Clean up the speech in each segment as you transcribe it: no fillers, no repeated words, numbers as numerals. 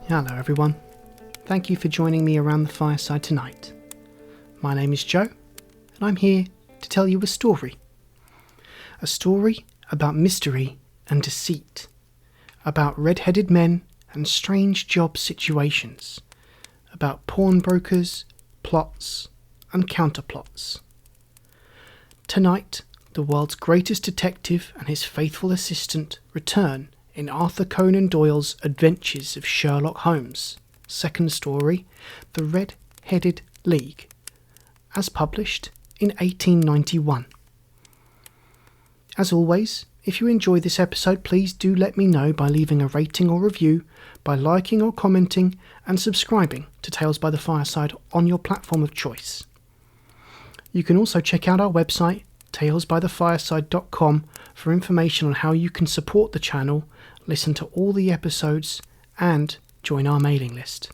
Hello everyone, thank you for joining me around the fireside tonight. My name is Joe, and I'm here to tell you a story. A story about mystery and deceit, about red-headed men and strange job situations, about pawnbrokers, plots and counterplots. Tonight, the world's greatest detective and his faithful assistant return in Arthur Conan Doyle's Adventures of Sherlock Holmes, second story, The Red-Headed League, as published in 1891. As always, if you enjoy this episode, please do let me know by leaving a rating or review, by liking or commenting, and subscribing to Tales by the Fireside on your platform of choice. You can also check out our website, talesbythefireside.com, for information on how you can support the channel, listen to all the episodes, and join our mailing list.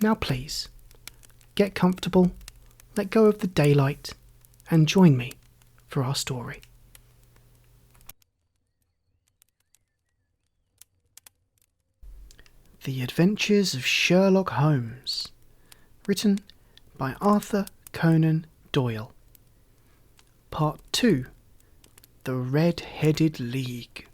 Now please, get comfortable, let go of the daylight, and join me for our story. The Adventures of Sherlock Holmes, written by Arthur Conan Doyle. Part 2, The Red-Headed League.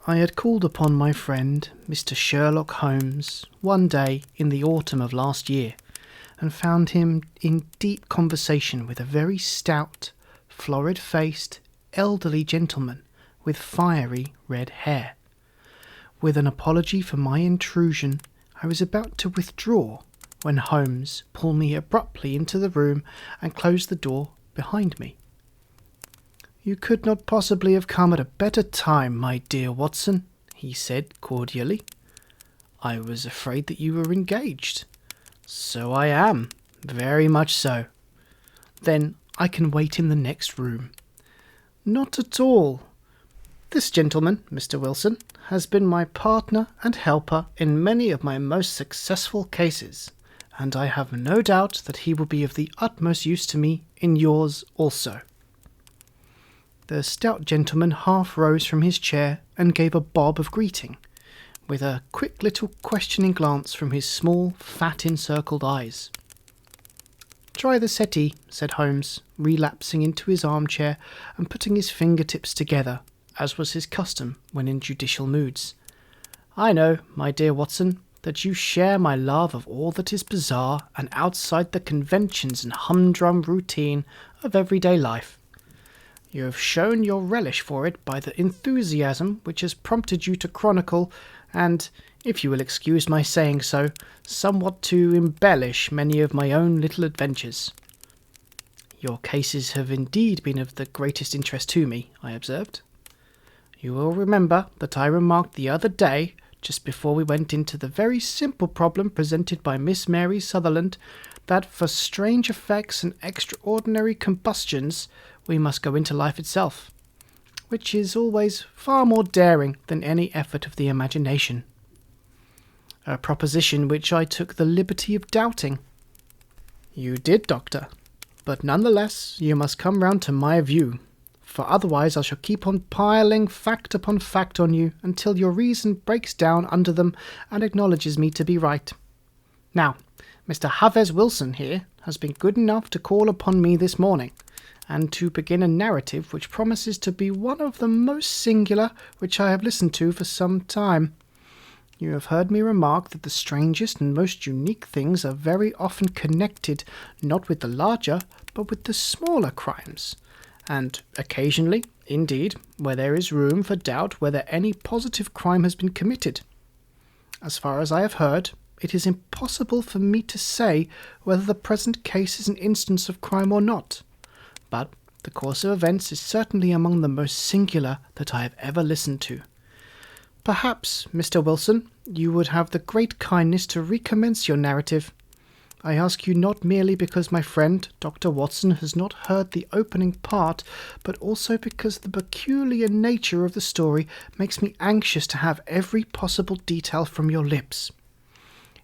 I had called upon my friend, Mr. Sherlock Holmes, one day in the autumn of last year, and found him in deep conversation with a very stout, florid-faced, elderly gentleman with fiery red hair. With an apology for my intrusion, I was about to withdraw when Holmes pulled me abruptly into the room and closed the door behind me. "You could not possibly have come at a better time, my dear Watson," he said cordially. "I was afraid that you were engaged." "So I am, very much so." "Then I can wait in the next room." "Not at all. This gentleman, Mr. Wilson, has been my partner and helper in many of my most successful cases, and I have no doubt that he will be of the utmost use to me in yours also." The stout gentleman half rose from his chair and gave a bob of greeting, with a quick little questioning glance from his small, fat, encircled eyes. "Try the settee," said Holmes, relapsing into his armchair and putting his fingertips together, as was his custom when in judicial moods. "I know, my dear Watson, that you share my love of all that is bizarre and outside the conventions and humdrum routine of everyday life. You have shown your relish for it by the enthusiasm which has prompted you to chronicle, and, if you will excuse my saying so, somewhat to embellish many of my own little adventures." "Your cases have indeed been of the greatest interest to me," I observed. "You will remember that I remarked the other day, just before we went into the very simple problem presented by Miss Mary Sutherland, that for strange effects and extraordinary combustions we must go into life itself, which is always far more daring than any effort of the imagination. A proposition which I took the liberty of doubting." "You did, Doctor, but none the less you must come round to my view, for otherwise I shall keep on piling fact upon fact on you until your reason breaks down under them and acknowledges me to be right. Now, Mr. Havers Wilson here has been good enough to call upon me this morning, and to begin a narrative which promises to be one of the most singular which I have listened to for some time. You have heard me remark that the strangest and most unique things are very often connected not with the larger, but with the smaller crimes, and occasionally, indeed, where there is room for doubt whether any positive crime has been committed. As far as I have heard, it is impossible for me to say whether the present case is an instance of crime or not, but the course of events is certainly among the most singular that I have ever listened to. Perhaps, Mr. Wilson, you would have the great kindness to recommence your narrative. I ask you not merely because my friend, Dr. Watson, has not heard the opening part, but also because the peculiar nature of the story makes me anxious to have every possible detail from your lips.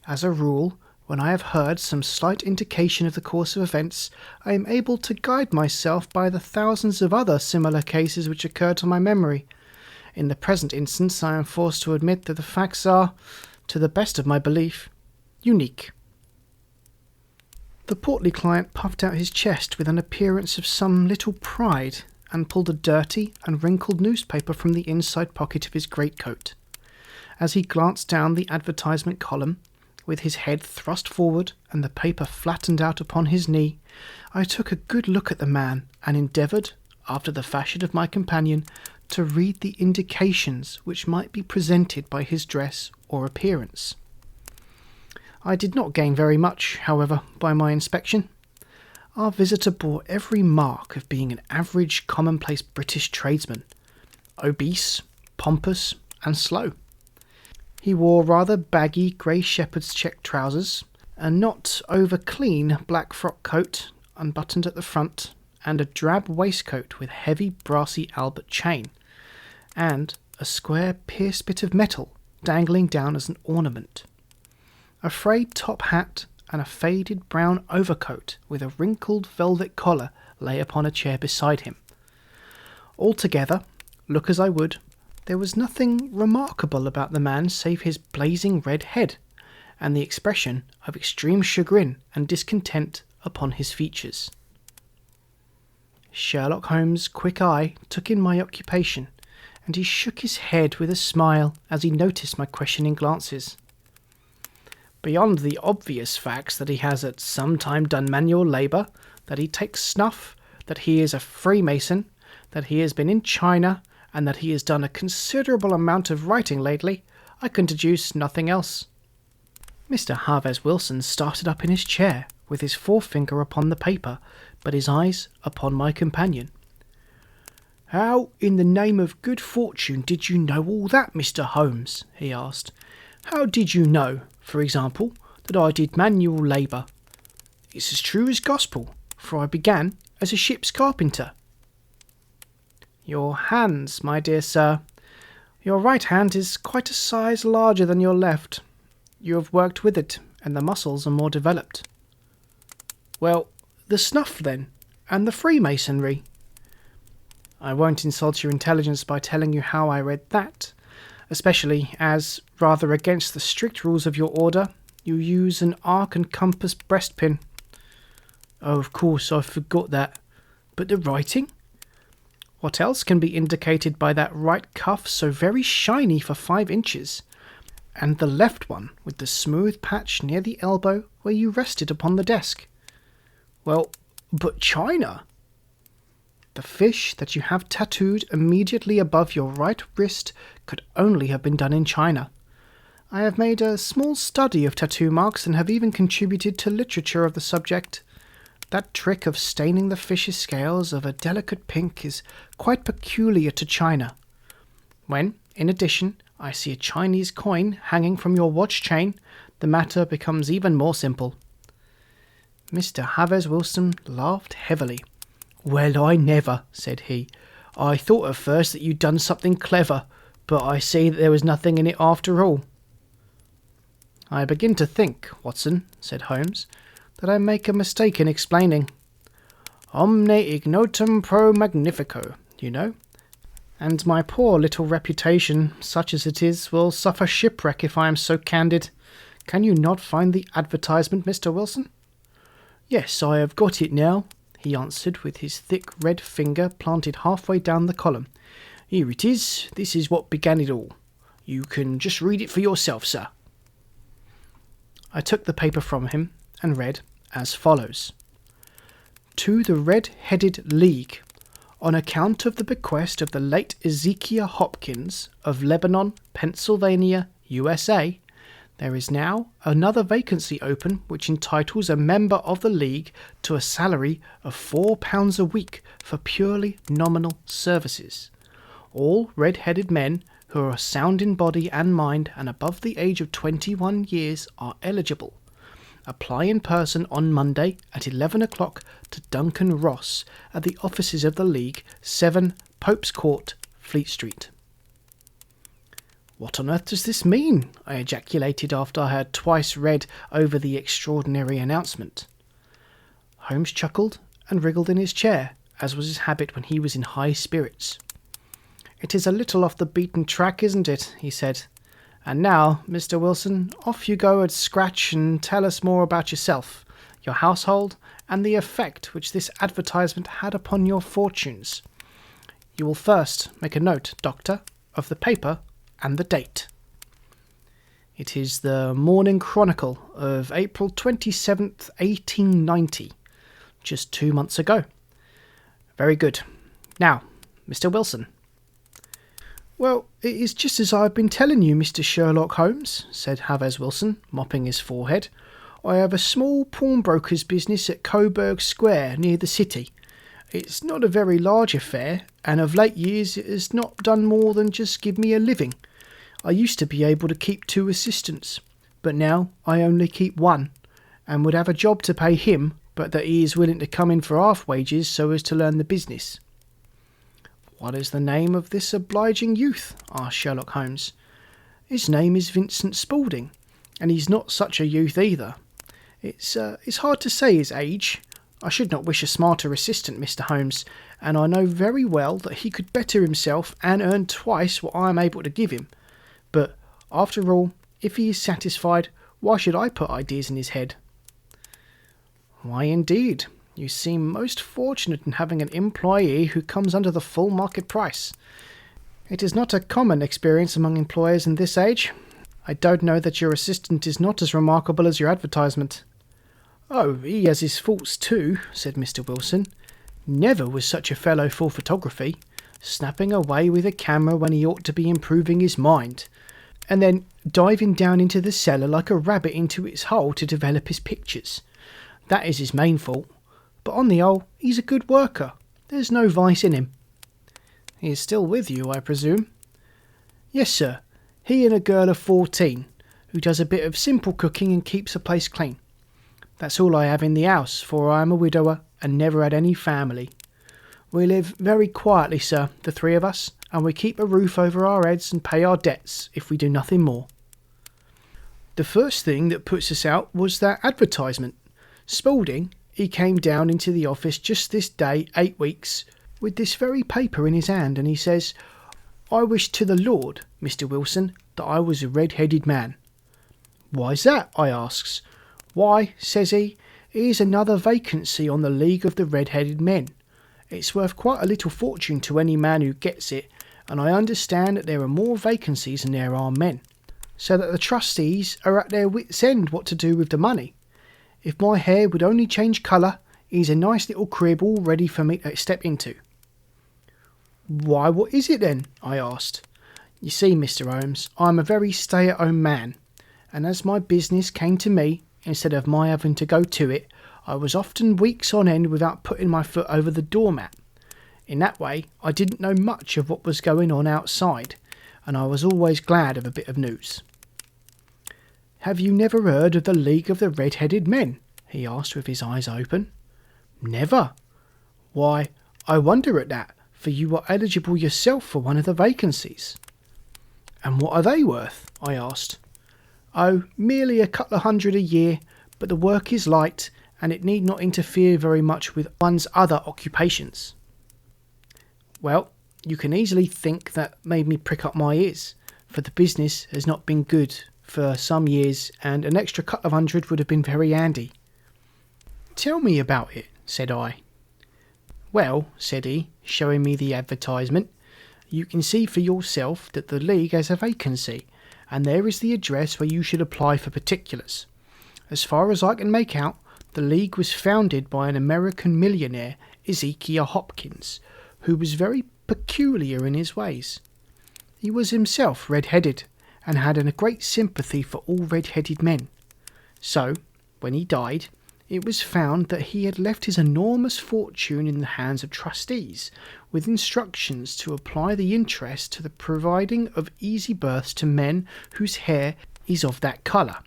As a rule, when I have heard some slight indication of the course of events, I am able to guide myself by the thousands of other similar cases which occur to my memory. In the present instance, I am forced to admit that the facts are, to the best of my belief, unique." The portly client puffed out his chest with an appearance of some little pride, and pulled a dirty and wrinkled newspaper from the inside pocket of his greatcoat. As he glanced down the advertisement column, with his head thrust forward and the paper flattened out upon his knee, I took a good look at the man and endeavoured, after the fashion of my companion, to read the indications which might be presented by his dress or appearance. I did not gain very much, however, by my inspection. Our visitor bore every mark of being an average commonplace British tradesman, obese, pompous, and slow. He wore rather baggy grey shepherd's check trousers, a not over-clean black frock coat unbuttoned at the front, and a drab waistcoat with heavy brassy Albert chain, and a square pierced bit of metal dangling down as an ornament. A frayed top hat and a faded brown overcoat with a wrinkled velvet collar lay upon a chair beside him. Altogether, look as I would, there was nothing remarkable about the man save his blazing red head, and the expression of extreme chagrin and discontent upon his features. Sherlock Holmes' quick eye took in my occupation, and he shook his head with a smile as he noticed my questioning glances. Beyond the obvious facts that he has at some time done manual labour, that he takes snuff, that he is a Freemason, that he has been in China, and that he has done a considerable amount of writing lately, I can deduce nothing else." Mr. Harvez Wilson started up in his chair, with his forefinger upon the paper, but his eyes upon my companion. "How, in the name of good fortune, did you know all that, Mr. Holmes?" he asked. "How did you know, for example, that I did manual labour? It's as true as gospel, for I began as a ship's carpenter." "Your hands, my dear sir. Your right hand is quite a size larger than your left. You have worked with it, and the muscles are more developed." "Well, the snuff, then, and the Freemasonry?" "I won't insult your intelligence by telling you how I read that, especially as, rather against the strict rules of your order, you use an arc and compass breastpin." "Oh, of course, I forgot that. But the writing?" "What else can be indicated by that right cuff so very shiny for 5 inches, and the left one with the smooth patch near the elbow where you rested upon the desk?" "Well, but China?" "The fish that you have tattooed immediately above your right wrist could only have been done in China. I have made a small study of tattoo marks and have even contributed to literature of the subject. That trick of staining the fish's scales of a delicate pink is quite peculiar to China. When, in addition, I see a Chinese coin hanging from your watch chain, the matter becomes even more simple." Mr. Harvez Wilson laughed heavily. "Well, I never," said he. "I thought at first that you'd done something clever, but I see that there was nothing in it after all." "I begin to think, Watson," said Holmes, "that I make a mistake in explaining. Omne ignotum pro magnifico, you know, and my poor little reputation, such as it is, will suffer shipwreck if I am so candid. Can you not find the advertisement, Mr. Wilson?" "Yes, I have got it now," he answered, with his thick red finger planted halfway down the column. "Here it is. This is what began it all. You can just read it for yourself, sir." I took the paper from him and read as follows: "To the Red-Headed League, on account of the bequest of the late Ezekiah Hopkins of Lebanon, Pennsylvania, USA, there is now another vacancy open which entitles a member of the League to a salary of £4 a week for purely nominal services. All red-headed men who are sound in body and mind and above the age of 21 years are eligible. Apply in person on Monday at 11 o'clock to Duncan Ross at the offices of the League, 7 Pope's Court, Fleet Street." "What on earth does this mean?" I ejaculated after I had twice read over the extraordinary announcement. Holmes chuckled and wriggled in his chair, as was his habit when he was in high spirits. "It is a little off the beaten track, isn't it?" he said. "And now, Mr. Wilson, off you go at scratch and tell us more about yourself, your household, and the effect which this advertisement had upon your fortunes. You will first make a note, Doctor, of the paper and the date." "It is the Morning Chronicle of April 27th, 1890, just 2 months ago." "Very good. Now, Mr. Wilson." "Well, it is just as I have been telling you, Mr. Sherlock Holmes," said Havers Wilson, mopping his forehead. "I have a small pawnbroker's business at Coburg Square, near the city. It's not a very large affair, and of late years it has not done more than just give me a living. I used to be able to keep 2 assistants, but now I only keep 1, and would have a job to pay him, but that he is willing to come in for half wages so as to learn the business." "What is the name of this obliging youth?" asked Sherlock Holmes. "His name is Vincent Spaulding, and he's not such a youth either. It's hard to say his age. I should not wish a smarter assistant, Mr. Holmes, and I know very well that he could better himself and earn twice what I am able to give him. But, after all, if he is satisfied, why should I put ideas in his head?" "Why, indeed? You seem most fortunate in having an employee who comes under the full market price. It is not a common experience among employers in this age. I don't know that your assistant is not as remarkable as your advertisement." "Oh, he has his faults too," said Mr. Wilson. "Never was such a fellow for photography, snapping away with a camera when he ought to be improving his mind, and then diving down into the cellar like a rabbit into its hole to develop his pictures. That is his main fault. But on the whole, he's a good worker. There's no vice in him." "He is still with you, I presume?" "Yes, sir. He and a girl of 14, who does a bit of simple cooking and keeps the place clean. That's all I have in the house, for I am a widower and never had any family. We live very quietly, sir, the 3 of us, and we keep a roof over our heads and pay our debts, if we do nothing more." "The first thing that puts us out was that advertisement. Spaulding, he came down into the office just this day 8 weeks, with this very paper in his hand, and he says, 'I wish to the Lord, Mr. Wilson, that I was a red-headed man.' 'Why's that?' I asks. 'Why,' says he, 'here's another vacancy on the League of the Red-Headed Men. It's worth quite a little fortune to any man who gets it, and I understand that there are more vacancies than there are men, so that the trustees are at their wits' end what to do with the money. If my hair would only change colour, here's a nice little crib all ready for me to step into.'" "Why, what is it then?" I asked. "You see, Mr. Holmes, I am a very stay-at-home man, and as my business came to me, instead of my having to go to it, I was often weeks on end without putting my foot over the doormat. In that way, I didn't know much of what was going on outside, and I was always glad of a bit of news." "Have you never heard of the League of the Red-Headed Men?" he asked with his eyes open. "Never." "Why, I wonder at that, for you are eligible yourself for one of the vacancies." "And what are they worth?" I asked. "Oh, merely a couple of hundred a year, but the work is light, and it need not interfere very much with one's other occupations." Well, you can easily think that made me prick up my ears, for the business has not been good for some years, and an extra couple of hundred would have been very handy. "Tell me about it," said I. "Well," said he, showing me the advertisement, "you can see for yourself that the League has a vacancy, and there is the address where you should apply for particulars. As far as I can make out, the League was founded by an American millionaire, Ezekiel Hopkins, who was very peculiar in his ways. He was himself red-headed, and had a great sympathy for all red-headed men. So, when he died, it was found that he had left his enormous fortune in the hands of trustees, with instructions to apply the interest to the providing of easy berths to men whose hair is of that colour.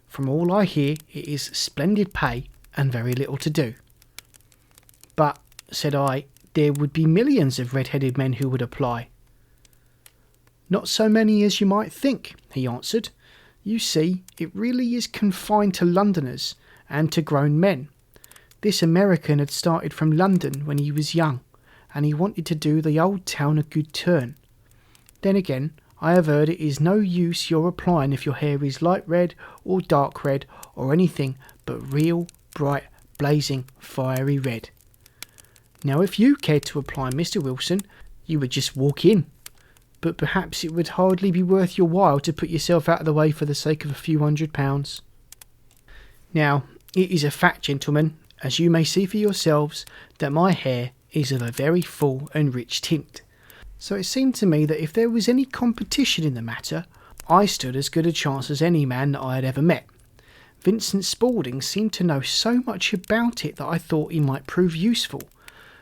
From all I hear, it is splendid pay and very little to do." "But," said I, "there would be millions of red-headed men who would apply." "Not so many as you might think," he answered. "You see, it really is confined to Londoners and to grown men. This American had started from London when he was young, and he wanted to do the old town a good turn, Then again, I have heard it is no use your applying if your hair is light red or dark red or anything but real, bright, blazing, fiery red. Now if you cared to apply, Mr. Wilson, you would just walk in. But perhaps it would hardly be worth your while to put yourself out of the way for the sake of a few £100. Now, it is a fact, gentlemen, as you may see for yourselves, that my hair is of a very full and rich tint. So it seemed to me that if there was any competition in the matter, I stood as good a chance as any man that I had ever met. Vincent Spaulding seemed to know so much about it that I thought he might prove useful.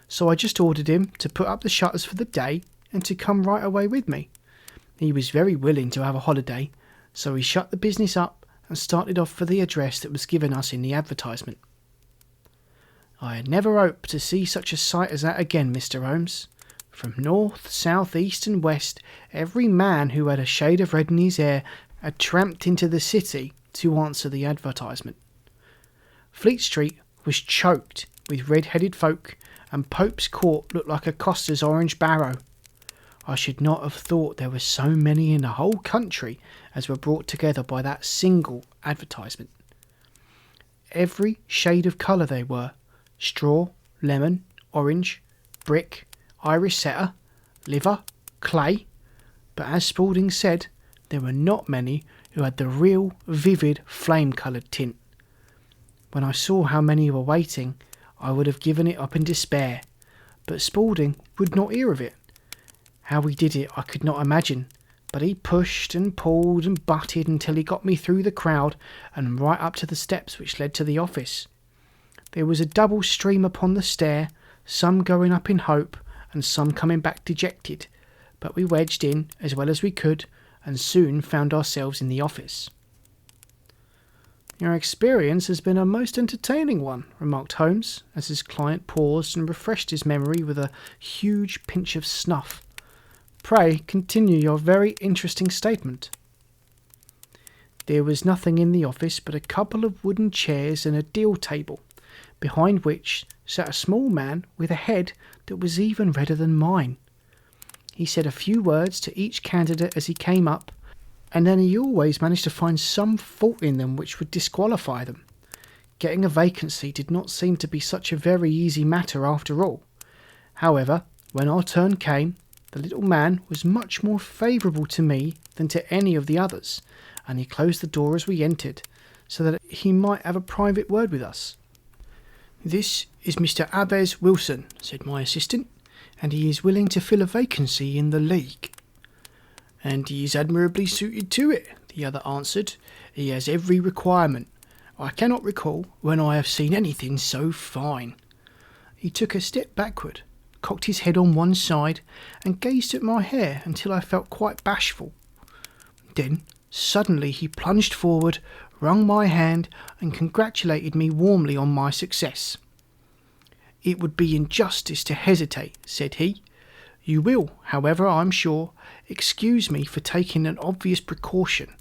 So I just ordered him to put up the shutters for the day and to come right away with me. He was very willing to have a holiday, so he shut the business up and started off for the address that was given us in the advertisement. I had never hoped to see such a sight as that again, Mr. Holmes. From north, south, east and west, every man who had a shade of red in his hair had tramped into the city to answer the advertisement. Fleet Street was choked with red-headed folk, and Pope's Court looked like a coster's orange barrow. I should not have thought there were so many in the whole country as were brought together by that single advertisement. Every shade of colour they were: straw, lemon, orange, brick, Irish setter, liver, clay. But as Spaulding said, there were not many who had the real, vivid, flame-coloured tint. When I saw how many were waiting, I would have given it up in despair, but Spaulding would not hear of it. How he did it I could not imagine, but he pushed and pulled and butted until he got me through the crowd and right up to the steps which led to the office. There was a double stream upon the stair, some going up in hope and some coming back dejected, but we wedged in as well as we could and soon found ourselves in the office. "Your experience has been a most entertaining one," remarked Holmes, as his client paused and refreshed his memory with a huge pinch of snuff. "Pray continue your very interesting statement." There was nothing in the office but a couple of wooden chairs and a deal table, behind which sat a small man with a head that was even redder than mine. He said a few words to each candidate as he came up, and then he always managed to find some fault in them which would disqualify them. Getting a vacancy did not seem to be such a very easy matter after all. However, when our turn came, the little man was much more favourable to me than to any of the others, and he closed the door as we entered, so that he might have a private word with us. "This is Mr. Abez Wilson," said my assistant, "and he is willing to fill a vacancy in the League." "And he is admirably suited to it," the other answered. "He has every requirement. I cannot recall when I have seen anything so fine." He took a step backward, cocked his head on one side, and gazed at my hair until I felt quite bashful. Then suddenly he plunged forward, wrung my hand, and congratulated me warmly on my success. "It would be injustice to hesitate," said he. "You will, however, I am sure, excuse me for taking an obvious precaution."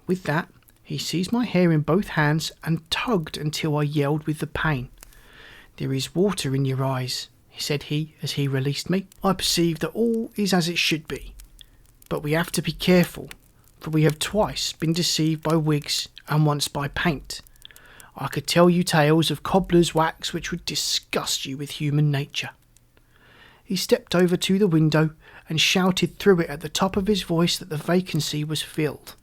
With that, he seized my hair in both hands and tugged until I yelled with the pain. "There is water in your eyes," said he as he released me. "I perceive that all is as it should be. But we have to be careful, for we have twice been deceived by wigs and once by paint. I could tell you tales of cobbler's wax which would disgust you with human nature." He stepped over to the window and shouted through it at the top of his voice that the vacancy was filled.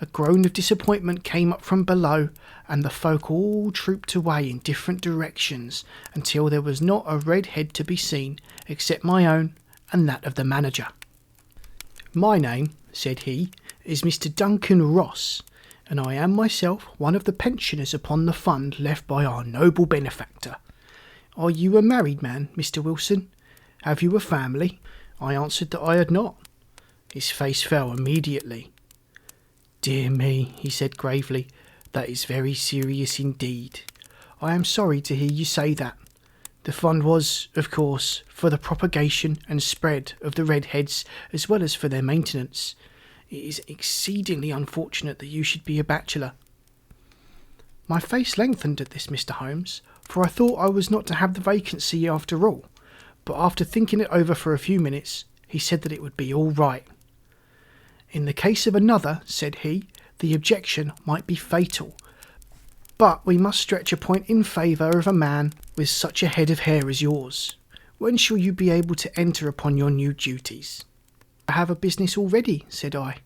A groan of disappointment came up from below, and the folk all trooped away in different directions until there was not a red head to be seen except my own and that of the manager. "My name," said he, "is Mr. Duncan Ross, and I am myself one of the pensioners upon the fund left by our noble benefactor. Are you a married man, Mr. Wilson? Have you a family?" I answered that I had not. His face fell immediately. "Dear me," he said gravely, "that is very serious indeed. I am sorry to hear you say that. The fund was, of course, for the propagation and spread of the redheads as well as for their maintenance. It is exceedingly unfortunate that you should be a bachelor." My face lengthened at this, Mr. Holmes, for I thought I was not to have the vacancy after all, but after thinking it over for a few minutes, He said that it would be all right. In the case of another, said he, the objection might be fatal, but we must stretch a point in favour of a man with such a head of hair as yours. When shall you be able to enter upon your new duties? I have a business already, said I.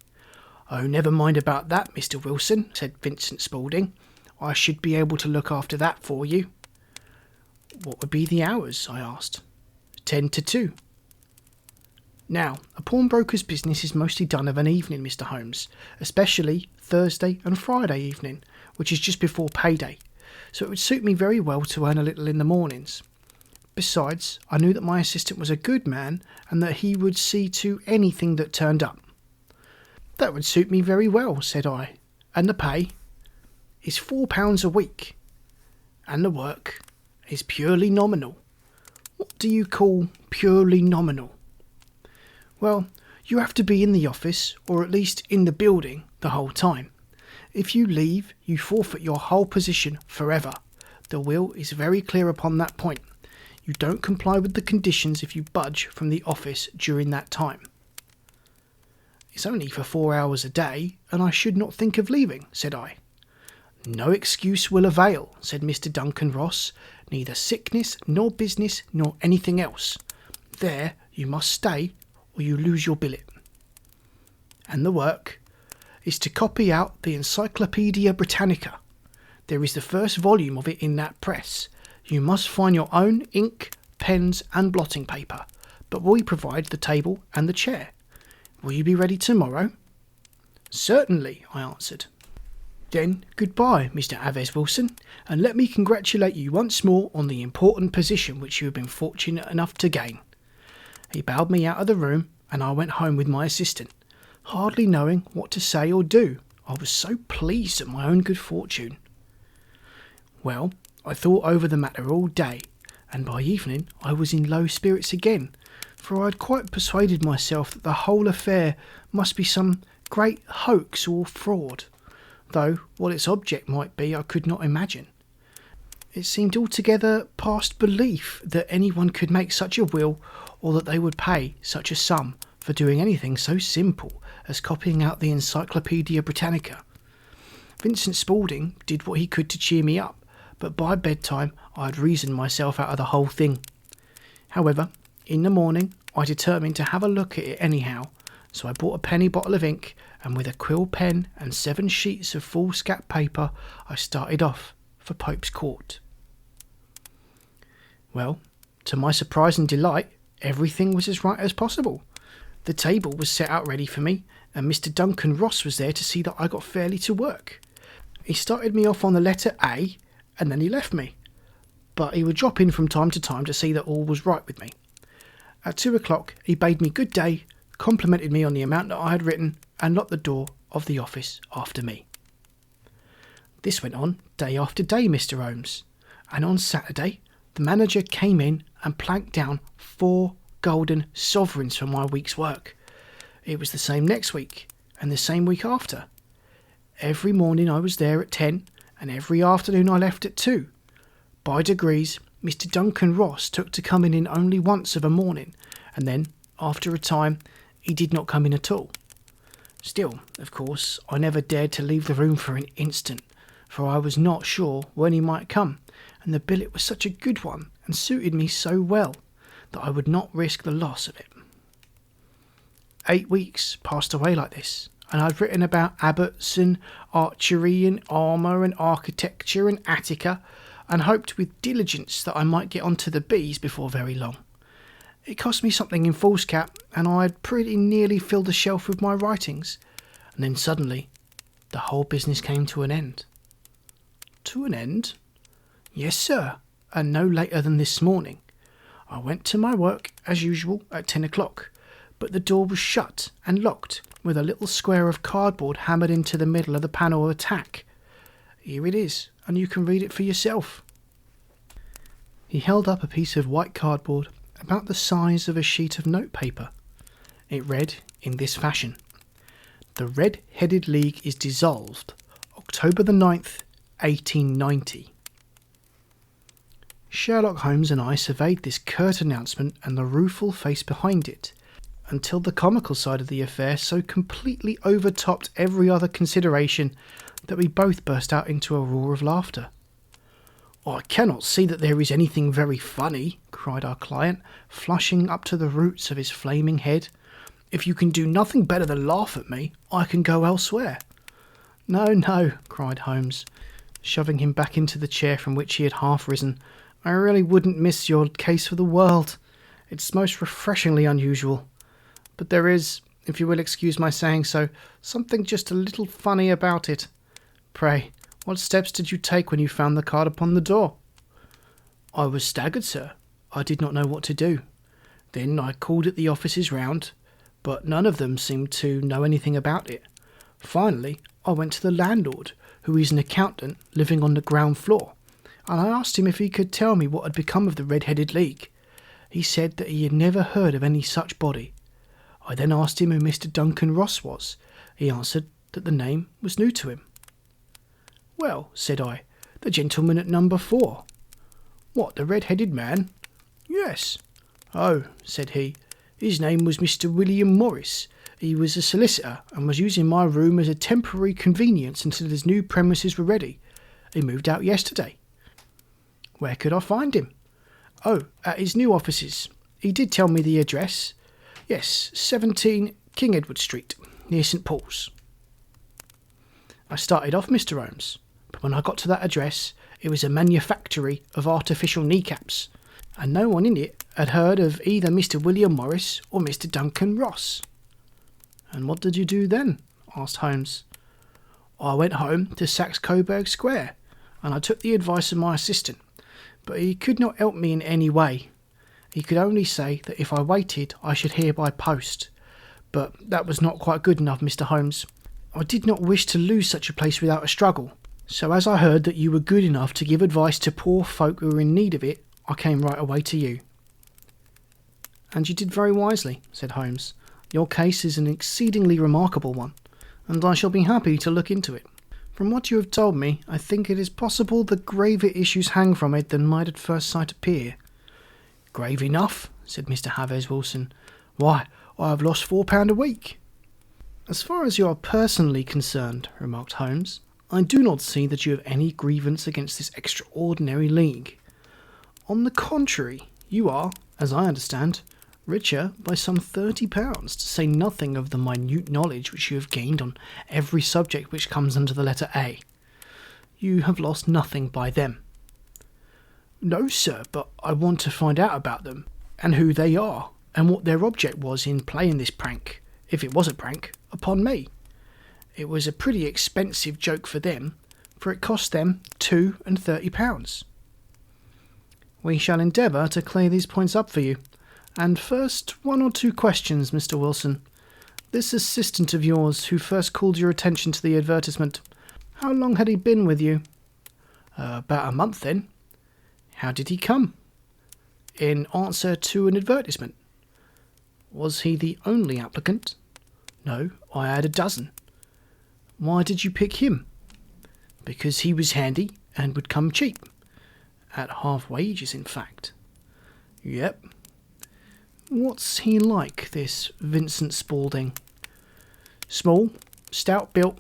Oh, never mind about that, Mr. Wilson, said Vincent Spaulding. I should be able to look after that for you. What would be the hours? I asked. 10 to 2. Now, a pawnbroker's business is mostly done of an evening, Mr. Holmes, especially Thursday and Friday evening, which is just before payday, so it would suit me very well to earn a little in the mornings. Besides, I knew that my assistant was a good man and that he would see to anything that turned up. That would suit me very well, said I. And the pay is £4 a week, and the work is purely nominal. What do you call purely nominal? Well, you have to be in the office, or at least in the building, the whole time. If you leave, you forfeit your whole position forever. The will is very clear upon that point. You don't comply with the conditions if you budge from the office during that time. It's only for 4 hours a day, and I should not think of leaving, said I. No excuse will avail, said Mr. Duncan Ross, neither sickness nor business nor anything else. There you must stay, or you lose your billet. And the work is to copy out the Encyclopaedia Britannica. There is the first volume of it in that press. You must find your own ink, pens and blotting paper, but we provide the table and the chair. Will you be ready tomorrow? Certainly, I answered. Then goodbye, Mr. Aves Wilson, and let me congratulate you once more on the important position which you have been fortunate enough to gain. He bowed me out of the room, and I went home with my assistant, hardly knowing what to say or do. I was so pleased at my own good fortune. Well, I thought over the matter all day, and by evening I was in low spirits again, for I had quite persuaded myself that the whole affair must be some great hoax or fraud, though what its object might be I could not imagine. It seemed altogether past belief that anyone could make such a will, or that they would pay such a sum for doing anything so simple as copying out the Encyclopaedia Britannica. Vincent Spaulding did what he could to cheer me up, but by bedtime I had reasoned myself out of the whole thing. However, in the morning I determined to have a look at it anyhow, so I bought a penny bottle of ink, and with a quill pen and 7 sheets of foolscap paper I started off for Pope's Court. Well, to my surprise and delight, everything was as right as possible. The table was set out ready for me, and Mr. Duncan Ross was there to see that I got fairly to work. He started me off on the letter A, and then he left me, but he would drop in from time to time to see that all was right with me. At 2 o'clock he bade me good day, complimented me on the amount that I had written, and locked the door of the office after me. This went on day after day, Mr. Holmes, and on Saturday the manager came in and planked down 4 golden sovereigns for my week's work. It was the same next week, and the same week after. Every morning I was there at 10, and every afternoon I left at 2. By degrees, Mr. Duncan Ross took to coming in only once of a morning, and then, after a time, he did not come in at all. Still, of course, I never dared to leave the room for an instant, for I was not sure when he might come, and the billet was such a good one and suited me so well that I would not risk the loss of it. 8 weeks passed away like this, and I'd written about abbots and archery and armour and architecture and Attica, and hoped with diligence that I might get on to the bees before very long. It cost me something in foolscap, and I had pretty nearly filled the shelf with my writings, and then suddenly the whole business came to an end. To an end? Yes, sir, and no later than this morning. I went to my work, as usual, at 10 o'clock, but the door was shut and locked, with a little square of cardboard hammered into the middle of the panel of attack. Here it is, and you can read it for yourself. He held up a piece of white cardboard about the size of a sheet of notepaper. It read in this fashion: "The Red-Headed League is dissolved, October the 9th, 1890. Sherlock Holmes and I surveyed this curt announcement and the rueful face behind it. until the comical side of the affair so completely overtopped every other consideration that we both burst out into a roar of laughter. "I cannot see that there is anything very funny," cried our client, flushing up to the roots of his flaming head. "If you can do nothing better than laugh at me, I can go elsewhere." "No, no," cried Holmes, shoving him back into the chair from which he had half risen. "I really wouldn't miss your case for the world. It's most refreshingly unusual. But there is, if you will excuse my saying so, something just a little funny about it. Pray, what steps did you take when you found the card upon the door?" "I was staggered, sir. I did not know what to do. Then I called at the offices round, but none of them seemed to know anything about it. Finally, I went to the landlord, who is an accountant living on the ground floor, and I asked him if he could tell me what had become of the Red-Headed League. He said that he had never heard of any such body. I then asked him who Mr. Duncan Ross was. He answered that the name was new to him." "Well," said I, "the gentleman at number 4. "What, the red-headed man?" "Yes." "Oh," said he, "his name was Mr. William Morris. He was a solicitor, and was using my room as a temporary convenience until his new premises were ready. He moved out yesterday." "Where could I find him?" "Oh, at his new offices. He did tell me the address. Yes, 17 King Edward Street, near St. Paul's." I started off, Mr. Holmes, but when I got to that address, it was a manufactory of artificial kneecaps, and no one in it had heard of either Mr. William Morris or Mr. Duncan Ross. "And what did you do then?" asked Holmes. "I went home to Saxe Coburg Square, and I took the advice of my assistant, but he could not help me in any way. He could only say that if I waited I should hear by post, but that was not quite good enough, Mr. Holmes. I did not wish to lose such a place without a struggle, so as I heard that you were good enough to give advice to poor folk who were in need of it, I came right away to you." "And you did very wisely," said Holmes. "Your case is an exceedingly remarkable one, and I shall be happy to look into it. From what you have told me, I think it is possible that graver issues hang from it than might at first sight appear." "Grave enough," said Mr. Havers Wilson. "Why, I have lost £4 a week." "As far as you are personally concerned," remarked Holmes, "I do not see that you have any grievance against this extraordinary league. On the contrary, you are, as I understand, richer by some £30, to say nothing of the minute knowledge which you have gained on every subject which comes under the letter A. You have lost nothing by them." "No, sir, but I want to find out about them, and who they are, and what their object was in playing this prank, if it was a prank, upon me. It was a pretty expensive joke for them, for it cost them £2 and £30. "We shall endeavour to clear these points up for you. And first, 1 or 2 questions, Mr. Wilson. This assistant of yours who first called your attention to the advertisement, how long had he been with you?" "About a month then." "How did he come?" "In answer to an advertisement." "Was he the only applicant?" "No, I had a dozen." "Why did you pick him?" "Because he was handy and would come cheap." "At half wages, in fact." "Yep." "What's he like, this Vincent Spaulding?" "Small, stout built,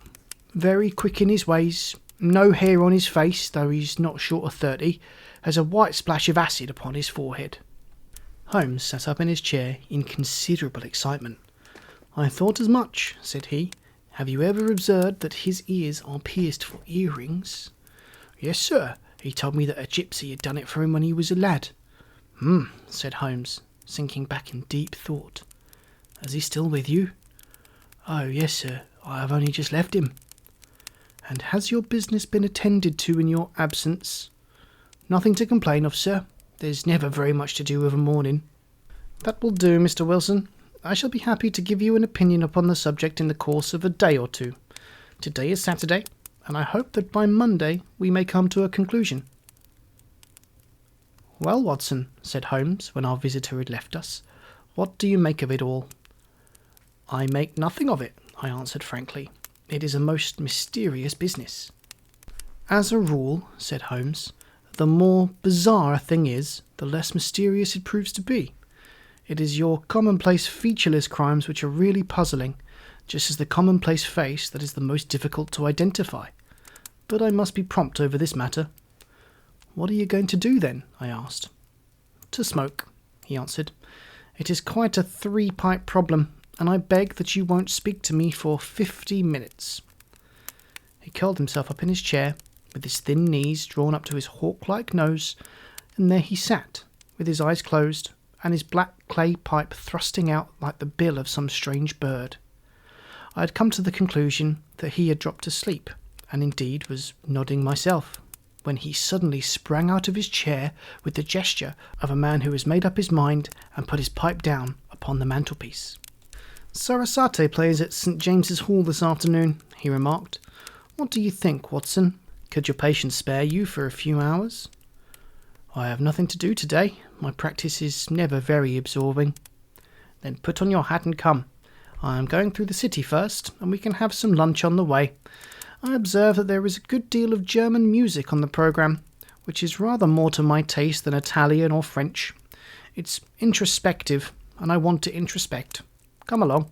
very quick in his ways, no hair on his face, though he's not short of 30, has a white splash of acid upon his forehead." Holmes sat up in his chair in considerable excitement. "I thought as much," said he. "Have you ever observed that his ears are pierced for earrings?" "Yes, sir. He told me that a gipsy had done it for him when he was a lad." Said Holmes, sinking back in deep thought. "Is he still with you?" "Oh, yes, sir. I have only just left him." "And has your business been attended to in your absence?" "Nothing to complain of, sir. There's never very much to do of a morning." "That will do, Mr. Wilson. I shall be happy to give you an opinion upon the subject in the course of a day or two. Today is Saturday, and I hope that by Monday we may come to a conclusion." "Well, Watson," said Holmes, when our visitor had left us, "what do you make of it all?" "I make nothing of it," I answered frankly. "It is a most mysterious business." "As a rule," said Holmes, "the more bizarre a thing is, the less mysterious it proves to be. It is your commonplace featureless crimes which are really puzzling, just as the commonplace face that is the most difficult to identify. But I must be prompt over this matter." "What are you going to do then?" I asked. "To smoke," he answered. "It is quite a 3-pipe problem, and I beg that you won't speak to me for 50 minutes. He curled himself up in his chair, with his thin knees drawn up to his hawk-like nose, and there he sat, with his eyes closed, and his black clay pipe thrusting out like the bill of some strange bird. I had come to the conclusion that he had dropped asleep, and indeed was nodding myself, when he suddenly sprang out of his chair with the gesture of a man who has made up his mind and put his pipe down upon the mantelpiece. "Sarasate plays at St. James's Hall this afternoon," he remarked. "What do you think, Watson? Could your patient spare you for a few hours?" "I have nothing to do today. My practice is never very absorbing." "Then put on your hat and come. I am going through the city first, and we can have some lunch on the way. I observe that there is a good deal of German music on the programme, which is rather more to my taste than Italian or French. It's introspective, and I want to introspect. Come along."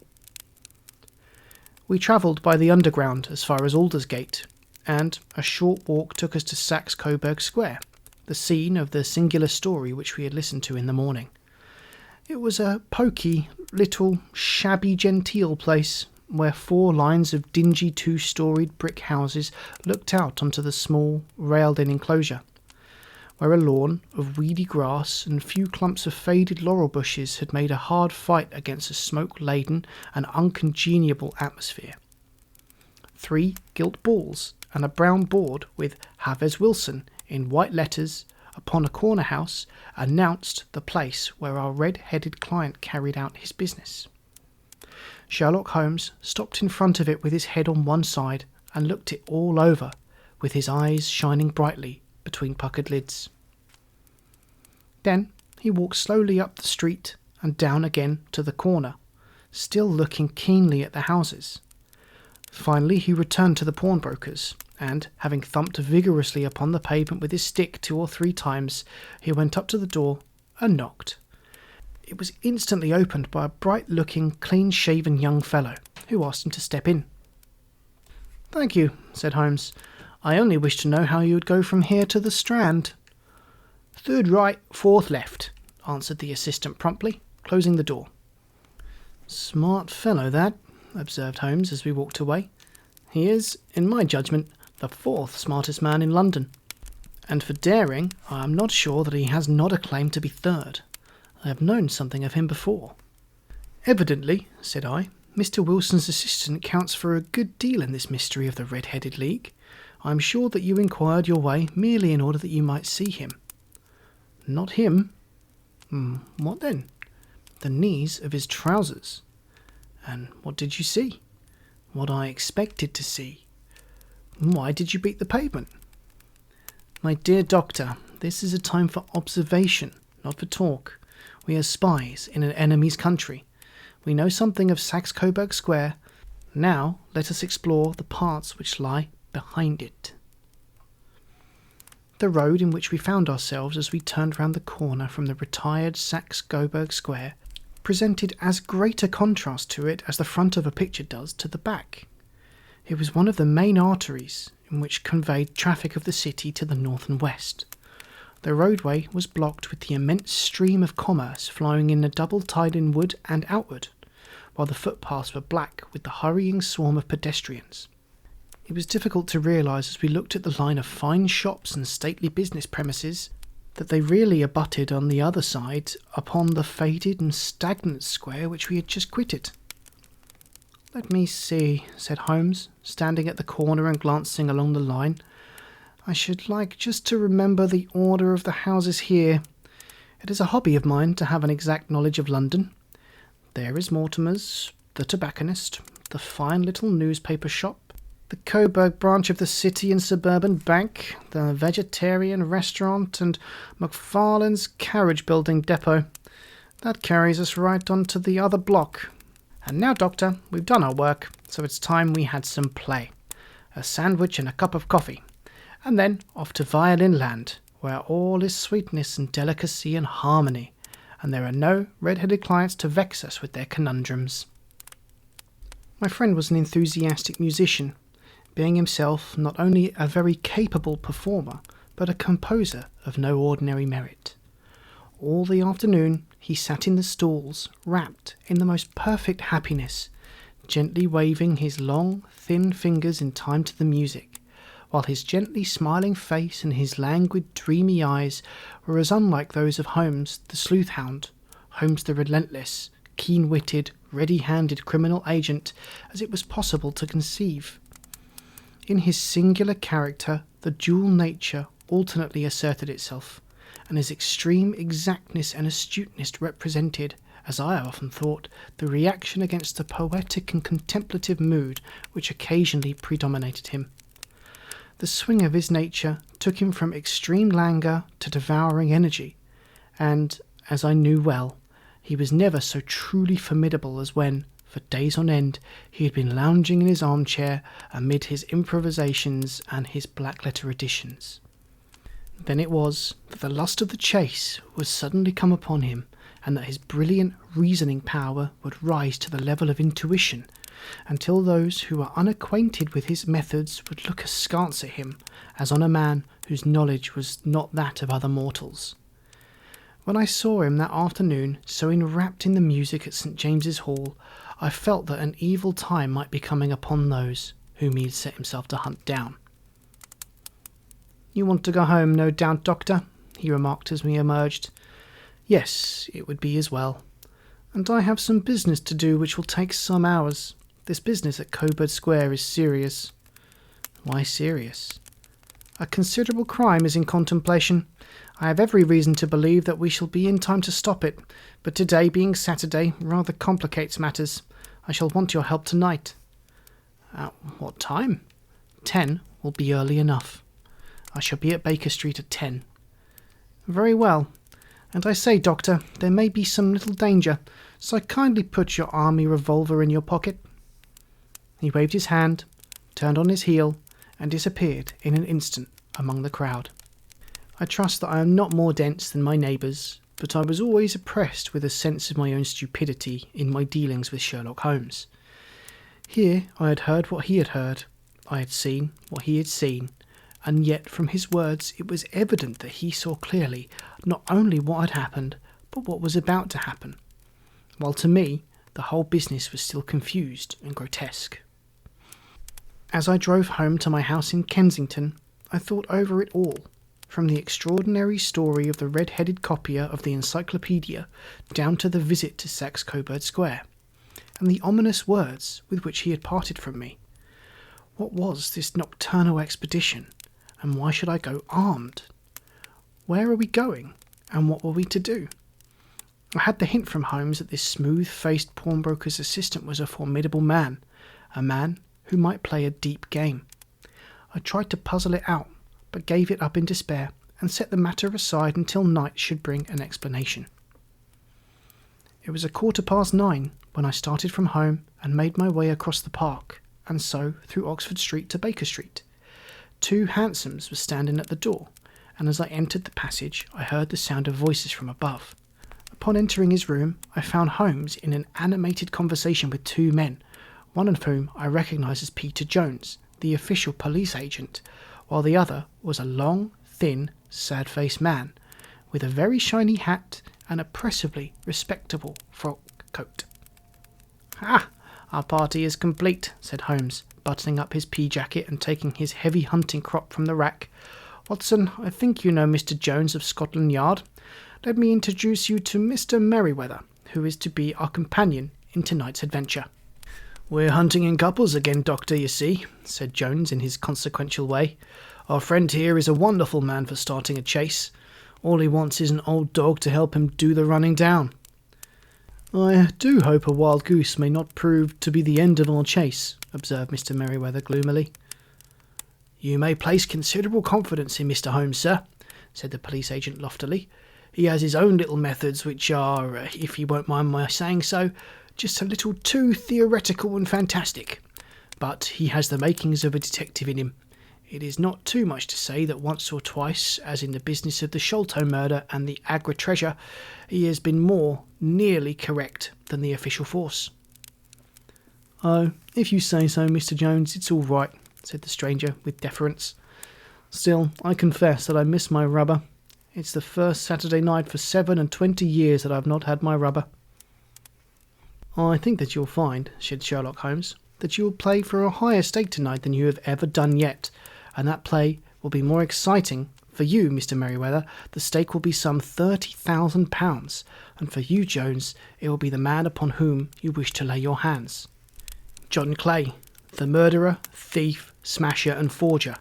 We travelled by the Underground as far as Aldersgate, and a short walk took us to Saxe-Coburg Square, the scene of the singular story which we had listened to in the morning. It was a poky, little, shabby-genteel place, where 4 lines of dingy 2-storied brick houses looked out onto the small, railed-in enclosure, where a lawn of weedy grass and few clumps of faded laurel bushes had made a hard fight against a smoke-laden and uncongeniable atmosphere. 3 gilt balls and a brown board with Havers Wilson in white letters upon a corner house announced the place where our red-headed client carried out his business. Sherlock Holmes stopped in front of it with his head on one side and looked it all over, with his eyes shining brightly between puckered lids. Then he walked slowly up the street and down again to the corner, still looking keenly at the houses. Finally he returned to the pawnbrokers, and, having thumped vigorously upon the pavement with his stick 2 or 3 times, he went up to the door and knocked. It was instantly opened by a bright-looking, clean-shaven young fellow, who asked him to step in. "Thank you," said Holmes. "I only wished to know how you would go from here to the Strand." "Third right, 4th left," answered the assistant promptly, closing the door. "Smart fellow, that," observed Holmes as we walked away. "He is, in my judgment, the 4th smartest man in London, and for daring I am not sure that he has not a claim to be 3rd. I have known something of him before." "Evidently," said I, "Mr. Wilson's assistant counts for a good deal in this mystery of the Red-Headed League. I am sure that you inquired your way merely in order that you might see him." "Not him." "What then?" "The knees of his trousers." "And what did you see?" "What I expected to see." "Why did you beat the pavement?" "My dear doctor, this is a time for observation, not for talk. We are spies in an enemy's country. We know something of Saxe-Coburg Square. Now let us explore the parts which lie behind it." The road in which we found ourselves as we turned round the corner from the retired Saxe-Coburg Square presented as great a contrast to it as the front of a picture does to the back. It was one of the main arteries in which conveyed traffic of the city to the north and west. The roadway was blocked with the immense stream of commerce flowing in a double tide inward and outward, while the footpaths were black with the hurrying swarm of pedestrians. It was difficult to realise as we looked at the line of fine shops and stately business premises that they really abutted on the other side upon the faded and stagnant square which we had just quitted. "Let me see," said Holmes, standing at the corner and glancing along the line. "I should like just to remember the order of the houses here. It is a hobby of mine to have an exact knowledge of London. There is Mortimer's, the tobacconist, the fine little newspaper shop, the Coburg branch of the City and Suburban Bank, the vegetarian restaurant, and McFarlane's carriage-building depot. That carries us right on to the other block. And now, Doctor, we've done our work, so it's time we had some play. A sandwich and a cup of coffee. And then off to Violin Land, where all is sweetness and delicacy and harmony, and there are no red-headed clients to vex us with their conundrums. My friend was an enthusiastic musician, being himself not only a very capable performer, but a composer of no ordinary merit. All the afternoon he sat in the stalls, wrapped in the most perfect happiness, gently waving his long, thin fingers in time to the music, while his gently smiling face and his languid, dreamy eyes were as unlike those of Holmes the sleuth-hound, Holmes the relentless, keen-witted, ready-handed criminal agent as it was possible to conceive. In his singular character, the dual nature alternately asserted itself, and his extreme exactness and astuteness represented, as I have often thought, the reaction against the poetic and contemplative mood which occasionally predominated him. The swing of his nature took him from extreme languor to devouring energy, and, as I knew well, he was never so truly formidable as when, for days on end, he had been lounging in his armchair amid his improvisations and his black-letter editions. Then it was that the lust of the chase would suddenly come upon him, and that his brilliant reasoning power would rise to the level of intuition, until those who were unacquainted with his methods would look askance at him, as on a man whose knowledge was not that of other mortals. When I saw him that afternoon so enwrapped in the music at St. James's Hall, I felt that an evil time might be coming upon those whom he had set himself to hunt down. "You want to go home, no doubt, Doctor?" he remarked as we emerged. "Yes, it would be as well. And I have some business to do which will take some hours. This business at Coburg Square is serious." "Why serious?" "A considerable crime is in contemplation. I have every reason to believe that we shall be in time to stop it, but today, being Saturday, rather complicates matters. I shall want your help tonight." "At what time?" 10 will be early enough. I shall be at Baker Street at 10. "Very well. And I say, Doctor, there may be some little danger, so kindly put your army revolver in your pocket." He waved his hand, turned on his heel, and disappeared in an instant among the crowd. I trust that I am not more dense than my neighbours, but I was always oppressed with a sense of my own stupidity in my dealings with Sherlock Holmes. Here I had heard what he had heard, I had seen what he had seen, and yet from his words it was evident that he saw clearly not only what had happened, but what was about to happen, while to me the whole business was still confused and grotesque. As I drove home to my house in Kensington, I thought over it all, from the extraordinary story of the red-headed copier of the encyclopaedia down to the visit to Saxe-Coburg Square, and the ominous words with which he had parted from me. What was this nocturnal expedition, and why should I go armed? Where are we going, and what were we to do? I had the hint from Holmes that this smooth-faced pawnbroker's assistant was a formidable man, a man who might play a deep game. I tried to puzzle it out, but gave it up in despair and set the matter aside until night should bring an explanation. It was 9:15 when I started from home and made my way across the park, and so through Oxford Street to Baker Street. 2 hansoms were standing at the door, and as I entered the passage I heard the sound of voices from above. Upon entering his room, I found Holmes in an animated conversation with 2 men, one of whom I recognised as Peter Jones, the official police agent, while the other was a long, thin, sad-faced man, with a very shiny hat and oppressively respectable frock coat. "Ah, our party is complete," said Holmes, buttoning up his pea-jacket and taking his heavy hunting crop from the rack. "Watson, I think you know Mr. Jones of Scotland Yard. Let me introduce you to Mr. Merryweather, who is to be our companion in tonight's adventure." "We're hunting in couples again, Doctor, you see," said Jones in his consequential way. "Our friend here is a wonderful man for starting a chase. All he wants is an old dog to help him do the running down." "I do hope a wild goose may not prove to be the end of our chase," observed Mr. Merryweather gloomily. "You may place considerable confidence in Mr. Holmes, sir," said the police agent loftily. "He has his own little methods which are, if you won't mind my saying so, just a little too theoretical and fantastic. But he has the makings of a detective in him. It is not too much to say that once or twice, as in the business of the Sholto murder and the Agra treasure, he has been more nearly correct than the official force." "Oh, if you say so, Mr. Jones, it's all right," said the stranger with deference. "Still, I confess that I miss my rubber. It's the first Saturday night for 27 years that I've not had my rubber." "I think that you'll find," said Sherlock Holmes, "that you will play for a higher stake tonight than you have ever done yet, and that play will be more exciting. For you, Mr. Merryweather, the stake will be some £30,000, and for you, Jones, it will be the man upon whom you wish to lay your hands. John Clay, the murderer, thief, smasher, and forger.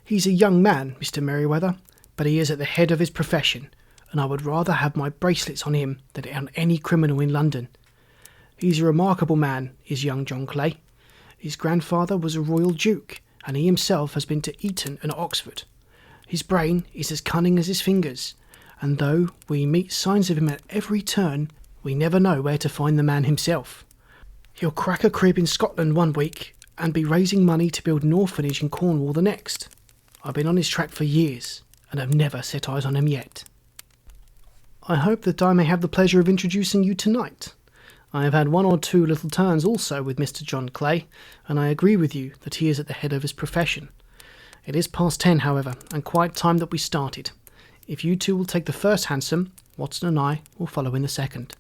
He's a young man, Mr. Merryweather, but he is at the head of his profession, and I would rather have my bracelets on him than on any criminal in London. He's a remarkable man, is young John Clay. His grandfather was a royal duke, and he himself has been to Eton and Oxford. His brain is as cunning as his fingers, and though we meet signs of him at every turn, we never know where to find the man himself. He'll crack a crib in Scotland one week, and be raising money to build an orphanage in Cornwall the next. I've been on his track for years, and have never set eyes on him yet. I hope that I may have the pleasure of introducing you tonight. I have had one or two little turns also with Mr. John Clay, and I agree with you that he is at the head of his profession. It is past 10, however, and quite time that we started. If you two will take the first hansom, Watson and I will follow in the second."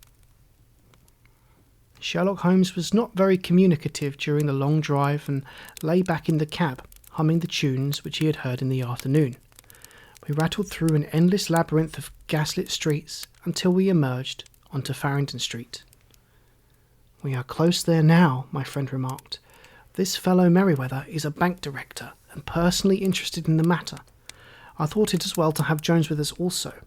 Sherlock Holmes was not very communicative during the long drive, and lay back in the cab, humming the tunes which he had heard in the afternoon. We rattled through an endless labyrinth of gaslit streets until we emerged onto Farringdon Street. "We are close there now," my friend remarked. "This fellow Merryweather is a bank director, and personally interested in the matter. I thought it as well to have Jones with us also.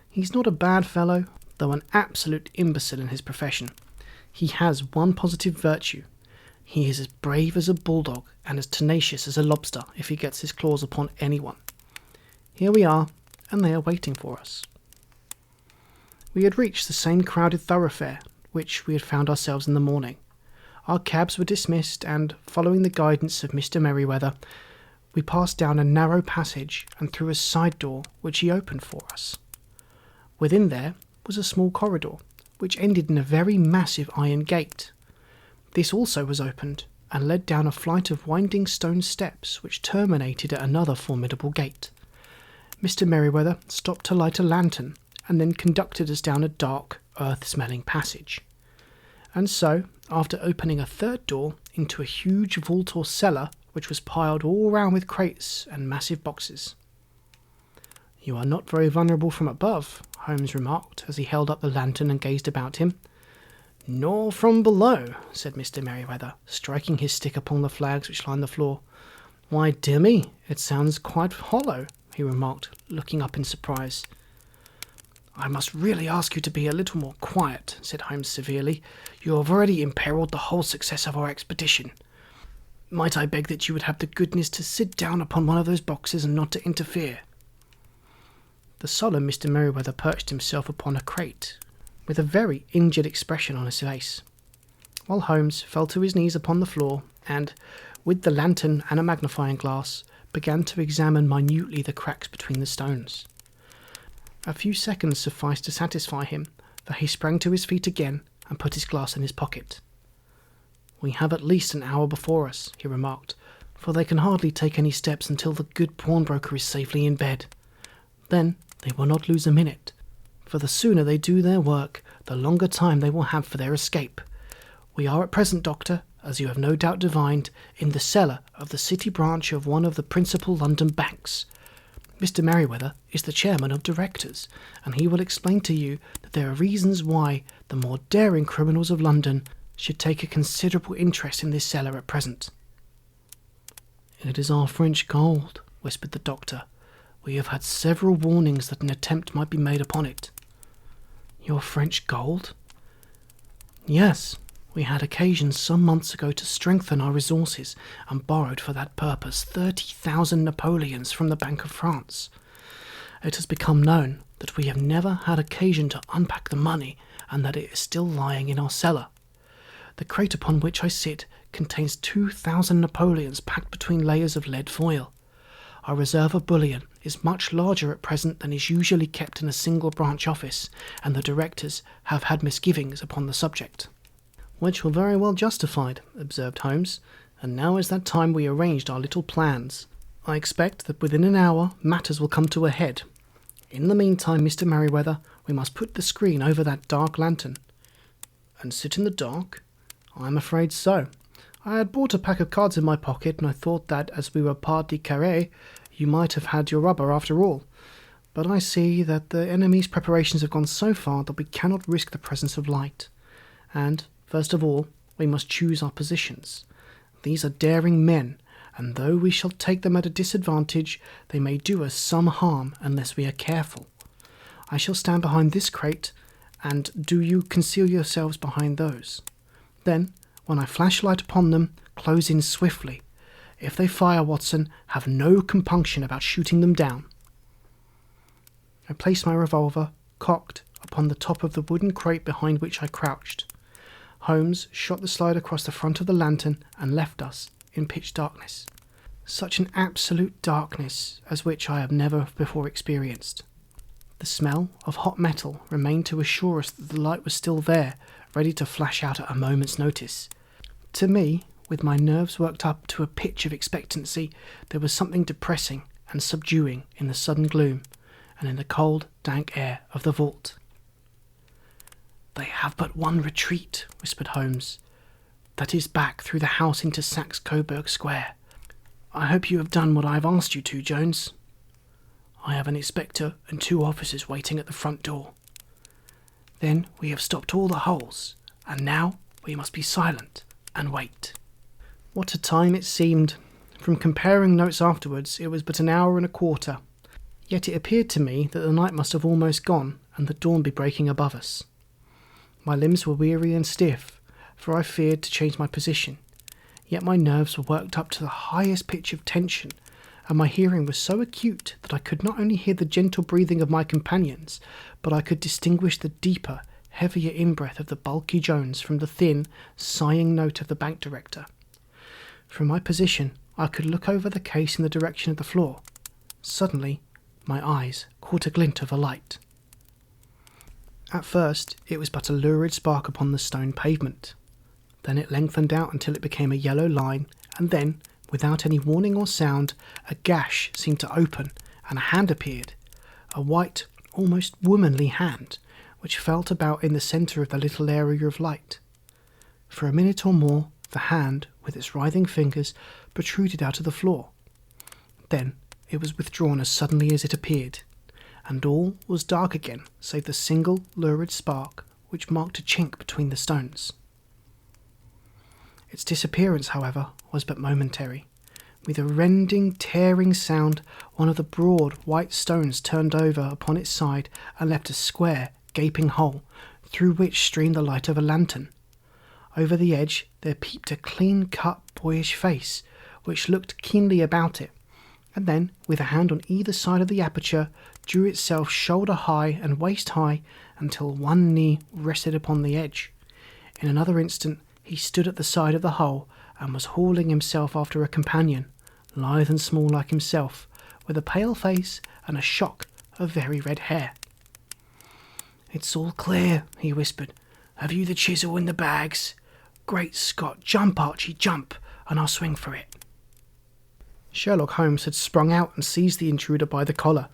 He's not a bad fellow, though an absolute imbecile in his profession. He has one positive virtue. He is as brave as a bulldog and as tenacious as a lobster if he gets his claws upon anyone. Here we are, and they are waiting for us." We had reached the same crowded thoroughfare which we had found ourselves in the morning. Our cabs were dismissed, and, following the guidance of Mr. Merryweather, we passed down a narrow passage and through a side door which he opened for us. Within there was a small corridor, which ended in a very massive iron gate. This also was opened, and led down a flight of winding stone steps which terminated at another formidable gate. Mr. Merryweather stopped to light a lantern, and then conducted us down a dark, earth-smelling passage. And so, after opening a third door into a huge vault or cellar which was piled all round with crates and massive boxes. "You are not very vulnerable from above," Holmes remarked as he held up the lantern and gazed about him. "Nor from below," said Mr. Merryweather, striking his stick upon the flags which lined the floor. "Why, dear me, it sounds quite hollow," he remarked, looking up in surprise. "I must really ask you to be a little more quiet," said Holmes severely. "You have already imperilled the whole success of our expedition. Might I beg that you would have the goodness to sit down upon one of those boxes and not to interfere?" The solemn Mr. Merryweather perched himself upon a crate, with a very injured expression on his face, while Holmes fell to his knees upon the floor and, with the lantern and a magnifying glass, began to examine minutely the cracks between the stones. A few seconds sufficed to satisfy him, for he sprang to his feet again and put his glass in his pocket. "We have at least an hour before us," he remarked, "for they can hardly take any steps until the good pawnbroker is safely in bed. Then they will not lose a minute, for the sooner they do their work, the longer time they will have for their escape. We are at present, Doctor, as you have no doubt divined, in the cellar of the city branch of one of the principal London banks. Mr. Merryweather is the chairman of directors, and he will explain to you that there are reasons why the more daring criminals of London should take a considerable interest in this cellar at present." "It is our French gold," whispered the doctor. "We have had several warnings that an attempt might be made upon it." "Your French gold?" "Yes. We had occasion some months ago to strengthen our resources, and borrowed for that purpose 30,000 Napoleons from the Bank of France. It has become known that we have never had occasion to unpack the money, and that it is still lying in our cellar. The crate upon which I sit contains 2,000 Napoleons packed between layers of lead foil. Our reserve of bullion is much larger at present than is usually kept in a single branch office, and the directors have had misgivings upon the subject." "Which were very well justified," observed Holmes, "and now is that time we arranged our little plans. I expect that within an hour matters will come to a head. In the meantime, Mr. Merryweather, we must put the screen over that dark lantern." "And sit in the dark?" "I am afraid so. I had brought a pack of cards in my pocket, and I thought that, as we were partie carré, you might have had your rubber after all. But I see that the enemy's preparations have gone so far that we cannot risk the presence of light. And, first of all, we must choose our positions. These are daring men, and though we shall take them at a disadvantage, they may do us some harm unless we are careful. I shall stand behind this crate, and do you conceal yourselves behind those. Then, when I flash light upon them, close in swiftly. If they fire, Watson, have no compunction about shooting them down." I placed my revolver, cocked, upon the top of the wooden crate behind which I crouched. Holmes shot the slide across the front of the lantern and left us in pitch darkness. Such an absolute darkness as which I have never before experienced. The smell of hot metal remained to assure us that the light was still there, ready to flash out at a moment's notice. To me, with my nerves worked up to a pitch of expectancy, there was something depressing and subduing in the sudden gloom, and in the cold, dank air of the vault. "They have but one retreat," whispered Holmes. "That is back through the house into Saxe Coburg Square. I hope you have done what I have asked you to, Jones." "I have an inspector and 2 officers waiting at the front door." "Then we have stopped all the holes, and now we must be silent and wait." What a time it seemed! From comparing notes afterwards, it was but an hour and a quarter. Yet it appeared to me that the night must have almost gone, and the dawn be breaking above us. My limbs were weary and stiff, for I feared to change my position. Yet my nerves were worked up to the highest pitch of tension, and my hearing was so acute that I could not only hear the gentle breathing of my companions, but I could distinguish the deeper, heavier in-breath of the bulky Jones from the thin, sighing note of the bank director. From my position, I could look over the case in the direction of the floor. Suddenly, my eyes caught a glint of a light. At first, it was but a lurid spark upon the stone pavement. Then it lengthened out until it became a yellow line, and then, without any warning or sound, a gash seemed to open, and a hand appeared, a white, almost womanly hand, which felt about in the centre of the little area of light. For a minute or more, the hand, with its writhing fingers, protruded out of the floor. Then it was withdrawn as suddenly as it appeared, and all was dark again, save the single lurid spark which marked a chink between the stones. Its disappearance, however, was but momentary. With a rending, tearing sound, one of the broad, white stones turned over upon its side and left a square, gaping hole, through which streamed the light of a lantern. Over the edge there peeped a clean-cut, boyish face, which looked keenly about it, and then, with a hand on either side of the aperture, drew itself shoulder-high and waist-high until one knee rested upon the edge. In another instant he stood at the side of the hole and was hauling himself after a companion, lithe and small like himself, with a pale face and a shock of very red hair. "It's all clear," he whispered. "Have you the chisel and the bags? Great Scott, jump, Archie, jump, and I'll swing for it." Sherlock Holmes had sprung out and seized the intruder by the collar.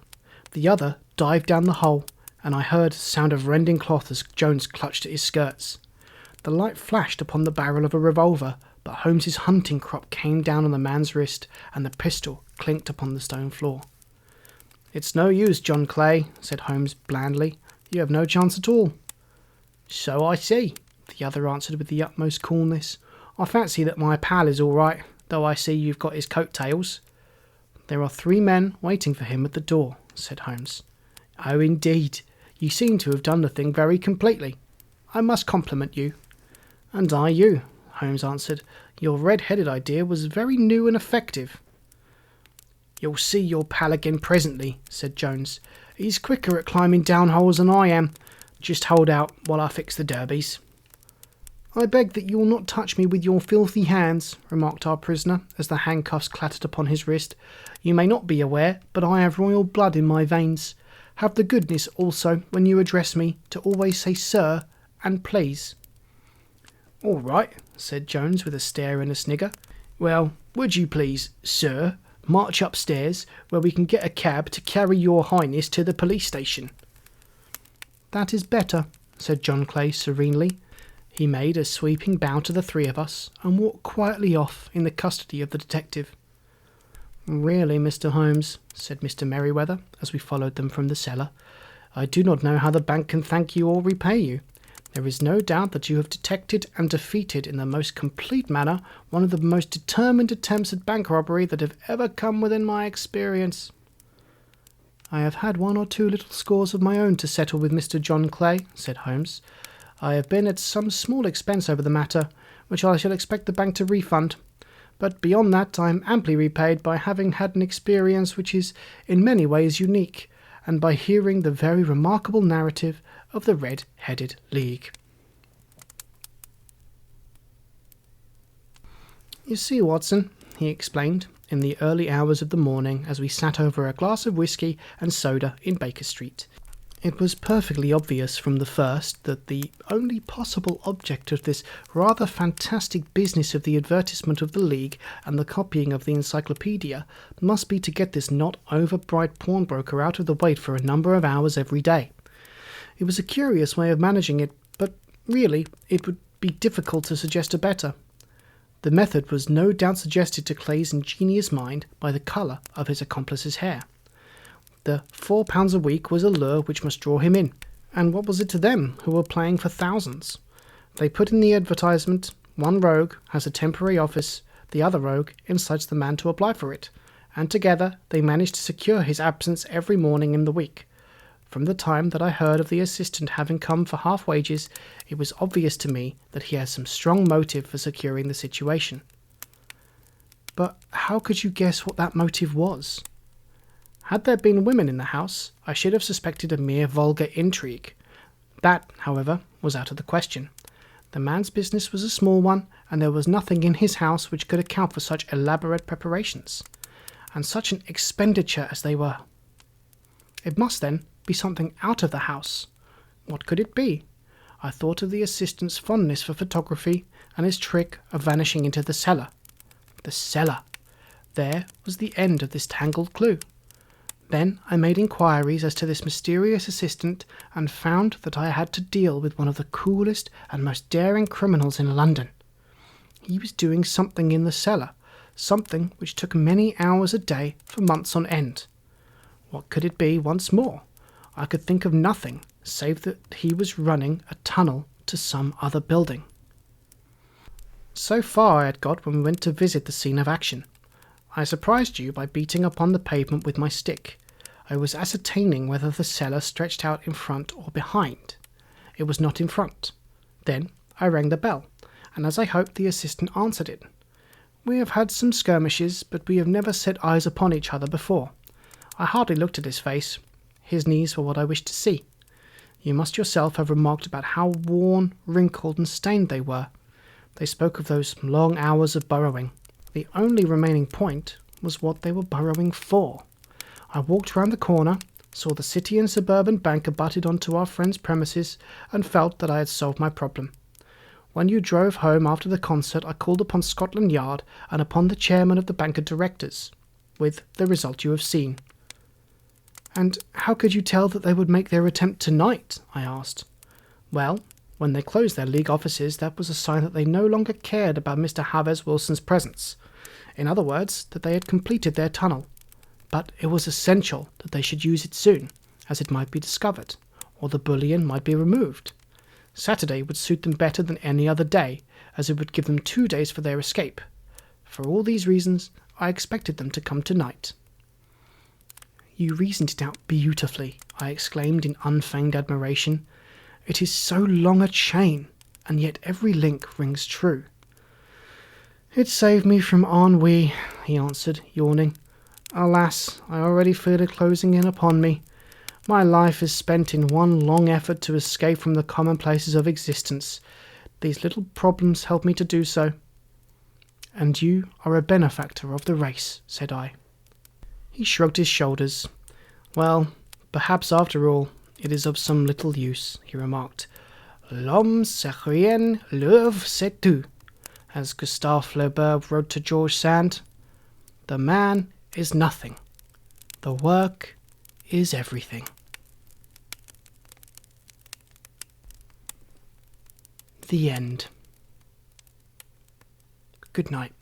The other dived down the hole, and I heard the sound of rending cloth as Jones clutched at his skirts. The light flashed upon the barrel of a revolver, but Holmes's hunting crop came down on the man's wrist, and the pistol clinked upon the stone floor. "It's no use, John Clay," said Holmes blandly. "You have no chance at all." "So I see," the other answered with the utmost coolness. "I fancy that my pal is all right, though I see you've got his coat-tails." "There are 3 men waiting for him at the door," said Holmes. "Oh, indeed. You seem to have done the thing very completely. I must compliment you." "And I you," Holmes answered. "Your red-headed idea was very new and effective." "You'll see your pal again presently," said Jones. "He's quicker at climbing down holes than I am. Just hold out while I fix the derbies." "I beg that you will not touch me with your filthy hands," remarked our prisoner, as the handcuffs clattered upon his wrist. "You may not be aware, but I have royal blood in my veins. Have the goodness also, when you address me, to always say 'sir' and 'please.'" "All right," said Jones, with a stare and a snigger. "Well, would you please, sir, march upstairs, where we can get a cab to carry your highness to the police station?" "That is better," said John Clay serenely. He made a sweeping bow to the three of us, and walked quietly off in the custody of the detective. "Really, Mr. Holmes," said Mr. Merryweather, as we followed them from the cellar, "I do not know how the bank can thank you or repay you. There is no doubt that you have detected and defeated in the most complete manner one of the most determined attempts at bank robbery that have ever come within my experience." "I have had 1 or 2 little scores of my own to settle with Mr. John Clay," said Holmes. "I have been at some small expense over the matter, which I shall expect the bank to refund. But beyond that, I am amply repaid by having had an experience which is in many ways unique, and by hearing the very remarkable narrative of the Red-Headed League." "You see, Watson," he explained, in the early hours of the morning, as we sat over a glass of whisky and soda in Baker Street, "it was perfectly obvious from the first that the only possible object of this rather fantastic business of the advertisement of the League and the copying of the encyclopedia must be to get this not over-bright pawnbroker out of the way for a number of hours every day. It was a curious way of managing it, but really it would be difficult to suggest a better. The method was no doubt suggested to Clay's ingenious mind by the colour of his accomplice's hair. The £4 a week was a lure which must draw him in, and what was it to them who were playing for thousands? They put in the advertisement, one rogue has a temporary office, the other rogue incites the man to apply for it, and together they managed to secure his absence every morning in the week. From the time that I heard of the assistant having come for half wages, it was obvious to me that he had some strong motive for securing the situation." "But how could you guess what that motive was?" "Had there been women in the house, I should have suspected a mere vulgar intrigue. That, however, was out of the question. The man's business was a small one, and there was nothing in his house which could account for such elaborate preparations, and such an expenditure as they were. It must, then, be something out of the house. What could it be? I thought of the assistant's fondness for photography, and his trick of vanishing into the cellar. The cellar! There was the end of this tangled clue. Then I made inquiries as to this mysterious assistant, and found that I had to deal with one of the coolest and most daring criminals in London. He was doing something in the cellar, something which took many hours a day for months on end. What could it be once more? I could think of nothing, save that he was running a tunnel to some other building. So far I had got when we went to visit the scene of action. I surprised you by beating upon the pavement with my stick. I was ascertaining whether the cellar stretched out in front or behind. It was not in front. Then I rang the bell, and as I hoped, the assistant answered it. We have had some skirmishes, but we have never set eyes upon each other before. I hardly looked at his face. His knees were what I wished to see. You must yourself have remarked about how worn, wrinkled, and stained they were. They spoke of those long hours of burrowing. The only remaining point was what they were burrowing for. I walked round the corner, saw the City and Suburban Bank abutted onto our friend's premises, and felt that I had solved my problem. When you drove home after the concert, I called upon Scotland Yard and upon the chairman of the Bank of Directors, with the result you have seen." "And how could you tell that they would make their attempt tonight?" I asked. "Well, when they closed their League offices, that was a sign that they no longer cared about Mr. Havers Wilson's presence. In other words, that they had completed their tunnel. But it was essential that they should use it soon, as it might be discovered, or the bullion might be removed. Saturday would suit them better than any other day, as it would give them 2 days for their escape. For all these reasons, I expected them to come tonight." "You reasoned it out beautifully," I exclaimed in unfeigned admiration. "It is so long a chain, and yet every link rings true." "It saved me from ennui," he answered, yawning. "Alas, I already feel it closing in upon me. My life is spent in one long effort to escape from the commonplaces of existence. These little problems help me to do so. And you are a benefactor of the race, said I. He shrugged his shoulders. Well, perhaps after all, it is of some little use, he remarked. L'homme c'est rien, l'œuvre c'est tout, as Gustave Flaubert wrote to George Sand. The man is nothing. The work is everything. The end. Good night.